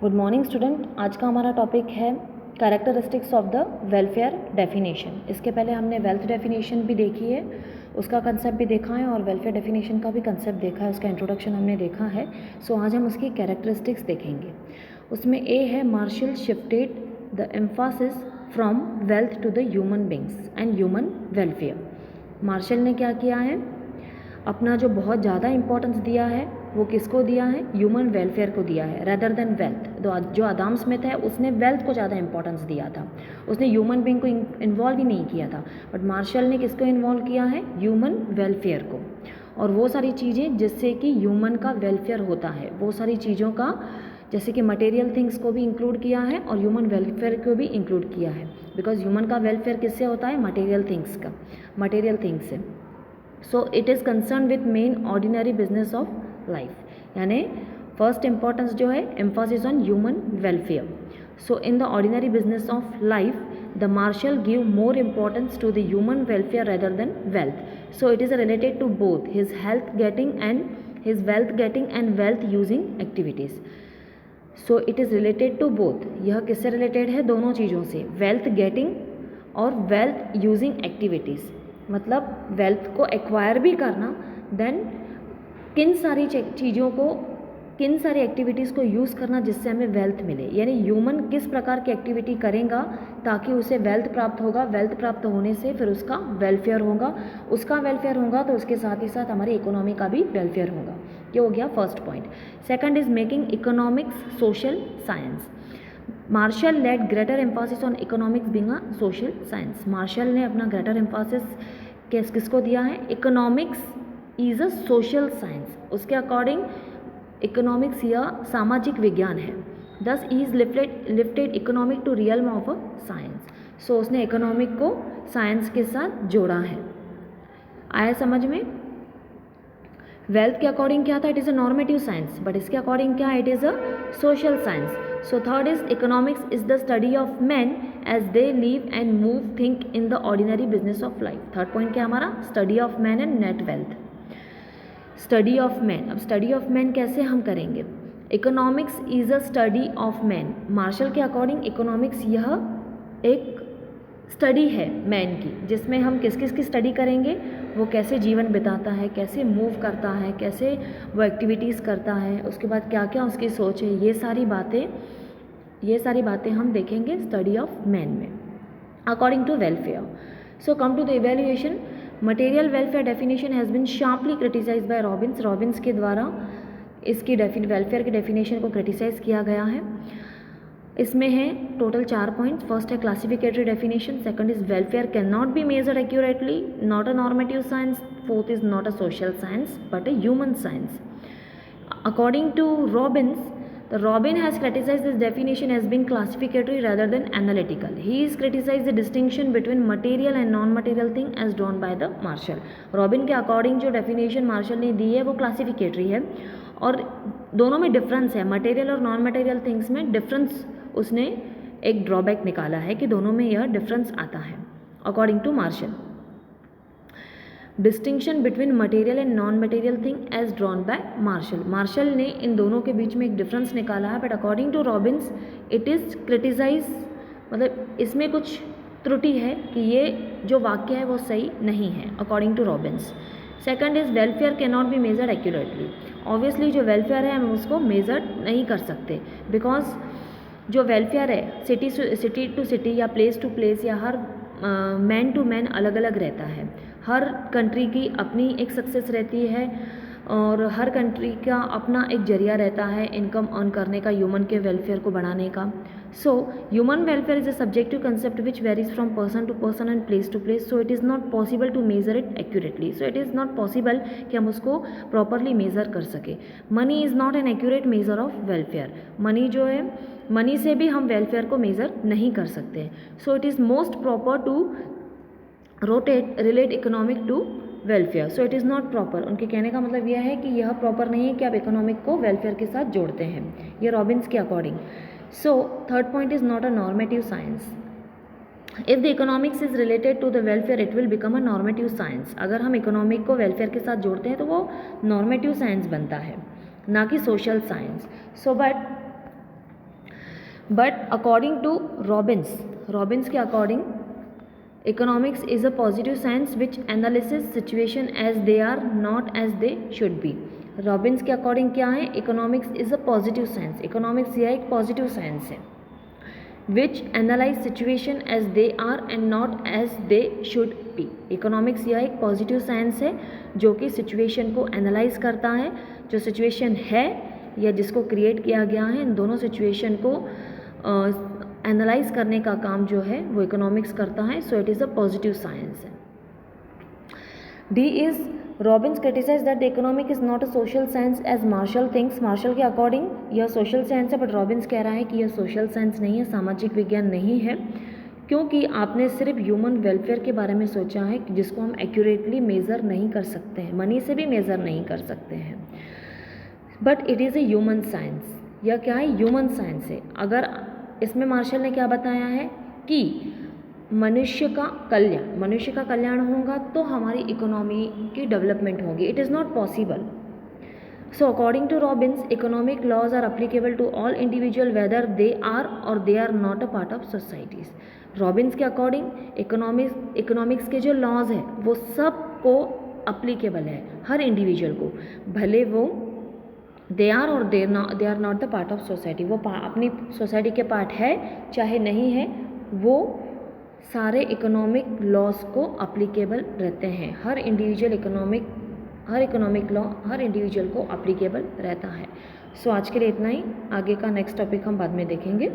Good morning student. आज का हमारा टॉपिक है characteristics of the welfare definition. इसके पहले हमने वेल्थ डेफिनेशन भी देखी है, उसका कंसेप्ट भी देखा है और वेलफेयर डेफिनेशन का भी कंसेप्ट देखा है, उसका इंट्रोडक्शन हमने देखा है। सो आज हम उसकी कैरेक्टरिस्टिक्स देखेंगे। उसमें ए है Marshall shifted the emphasis from wealth to the human beings and human welfare. Marshall ने क्या किया है, अपना जो बहुत ज़्यादा इंपॉर्टेंस दिया है वो किसको दिया है, ह्यूमन वेलफेयर को दिया है रेदर देन वेल्थ। जो आदम स्मिथ है उसने वेल्थ को ज़्यादा इंपॉर्टेंस दिया था, उसने ह्यूमन बीइंग को इन्वॉल्व ही नहीं किया था। बट मार्शल ने किसको इन्वॉल्व किया है, ह्यूमन वेलफेयर को। और वो सारी चीज़ें जिससे कि ह्यूमन का वेलफेयर होता है, वो सारी चीज़ों का जैसे कि मटेरियल थिंग्स को भी इंक्लूड किया है और ह्यूमन वेलफेयर को भी इंक्लूड किया है। बिकॉज ह्यूमन का वेलफेयर किससे होता है, मटेरियल थिंग्स से। So it is concern with men ordinary business of life, यानी फर्स्ट इंपॉर्टेंस जो है emphasis on human welfare. So in the ordinary business of life the Marshall give more importance to the human welfare rather than wealth. So it is related to both his health getting and his wealth getting and wealth using activities. So it is related to both, यह किससे रिलेटेड है, दोनों चीज़ों से, wealth getting और wealth using activities. मतलब wealth को एक्वायर भी करना, देन किन सारी चीज़ों को, किन सारी एक्टिविटीज़ को यूज़ करना जिससे हमें वेल्थ मिले। यानी ह्यूमन किस प्रकार की एक्टिविटी करेगा ताकि उसे वेल्थ प्राप्त होगा, वेल्थ प्राप्त होने से फिर उसका वेलफेयर होगा, उसका वेलफेयर होगा तो उसके साथ ही साथ हमारी इकोनॉमी का भी वेलफेयर होगा। ये हो गया first point. Second is making economics social science. Marshall laid greater emphasis on economics being a social science. Marshall ने अपना ग्रेटर एम्फासिस किसको दिया है, economics is a social science. उसके अकॉर्डिंग इकोनॉमिक्स यह सामाजिक विज्ञान है। This is lifted economic to realm of a science. So उसने इकोनॉमिक को साइंस के साथ जोड़ा है। आया समझ में। वेल्थ के अकॉर्डिंग क्या था, it is a normative science, but इसके अकॉर्डिंग क्या है, it is a social science. So third is economics is the study of man as they live and move think in the ordinary business of life. Third point क्या हमारा, study of man and net wealth. Study of man, अब study of man कैसे हम करेंगे, economics is a study of man. Marshall के according economics यह एक study है मैन की, जिसमें हम किस किस की स्टडी करेंगे, वो कैसे जीवन बिताता है, कैसे मूव करता है, कैसे वो एक्टिविटीज़ करता है, उसके बाद क्या क्या उसकी सोच है, ये सारी बातें हम देखेंगे स्टडी ऑफ मैन में according to welfare. So come to the evaluation. Material welfare definition has been sharply criticise by Robbins. Robbins के द्वारा इसकी वेलफेयर की डेफिनेशन को क्रिटिसाइज़ किया गया है। इसमें है टोटल 4 पॉइंट्स। फर्स्ट है classificatory definition, second is welfare can not be measured accurately, not a normative science, fourth is not a social science but a human science. According to Robbins, the Robin has criticized this definition as being classificatory rather than analytical. He has criticized the distinction between material and non-material thing as drawn by the Marshall. Robin के according जो definition martial ने दी है वो क्लासिफिकेटरी है और दोनों में difference है, मटेरियल और नॉन मटेरियल थिंग्स में डिफरेंस उसने एक ड्रॉबैक निकाला है कि दोनों में यह डिफरेंस आता है according to Marshall. Distinction between material and non material thing as drawn by Marshall. Marshall ने इन दोनों के बीच में एक डिफरेंस निकाला है, but according to Robbins it is criticise, मतलब इसमें कुछ त्रुटि है कि ये जो वाक्य है वो सही नहीं है according to Robbins. Second is welfare can not be measured accurately. Obviously जो वेलफेयर है हम उसको मेजर नहीं कर सकते, बिकॉज जो वेलफेयर है सिटी टू सिटी या प्लेस टू प्लेस या हर मैन टू मैन अलग अलग रहता है। हर कंट्री की अपनी एक सक्सेस रहती है और हर कंट्री का अपना एक जरिया रहता है इनकम अर्न करने का, ह्यूमन के वेलफेयर को बढ़ाने का। So human welfare is a subjective concept which varies from person to person and place to place. So it is not possible to measure it accurately. So it is not possible कि हम उसको properly measure कर सके। Money is not an accurate measure of welfare. Money जो है, money से भी हम वेलफेयर को मेज़र नहीं कर सकते। So it is most proper to relate economic to welfare. So it is not proper. उनके कहने का मतलब यह है कि यह प्रॉपर नहीं है कि आप इकोनॉमिक को वेलफेयर के साथ जोड़ते हैं, ये रॉबिन्स के according. So third point is not a normative science. If the economics is related to the welfare it will become a normative science. अगर हम इकोनॉमिक को वेलफेयर के साथ जोड़ते हैं तो वो नॉर्मेटिव साइंस बनता है, ना कि social science. So but but according to Robbins के according economics is a positive science which analysis situation as they are not as they should be. Robbins के अकॉर्डिंग क्या है, economics is a positive science, economics यह एक positive science है, which analyse situation as they are and not as they should be. Economics यह एक positive science है जो कि सिचुएशन को एनालाइज करता है, जो सिचुएशन है या जिसको क्रिएट किया गया है, इन दोनों सिचुएशन को एनालाइज करने का काम जो है वो इकोनॉमिक्स करता है। So it is a positive science है। D is Robbins criticise that the economic is not a social science as Marshall things. Marshall के अकॉर्डिंग यह सोशल साइंस है, बट रॉबिन्स कह रहा है कि यह सोशल साइंस नहीं है, सामाजिक विज्ञान नहीं है, क्योंकि आपने सिर्फ ह्यूमन वेलफेयर के बारे में सोचा है जिसको हम एक्यूरेटली मेज़र नहीं कर सकते हैं, मनी से भी मेज़र नहीं कर सकते हैं। But it is a human science. यह क्या है, ह्यूमन साइंस है। अगर इसमें मार्शल ने क्या बताया है कि मनुष्य का कल्याण होगा तो हमारी इकोनॉमी की डेवलपमेंट होगी। It is not possible. So according to Robbins, economic laws are applicable to all individual whether they are और they are not a part of societies. Robbins के अकॉर्डिंग इकोनॉमिक्स के जो लॉज हैं वो सबको applicable है, हर individual को, भले वो दे आर और they are not the part of society, वो अपनी सोसाइटी के पार्ट है चाहे नहीं है, वो सारे इकोनॉमिक लॉज को अप्लीकेबल रहते हैं। हर इकोनॉमिक लॉ हर इंडिविजुअल को अप्लीकेबल रहता है। सो आज के लिए इतना ही, आगे का नेक्स्ट टॉपिक हम बाद में देखेंगे।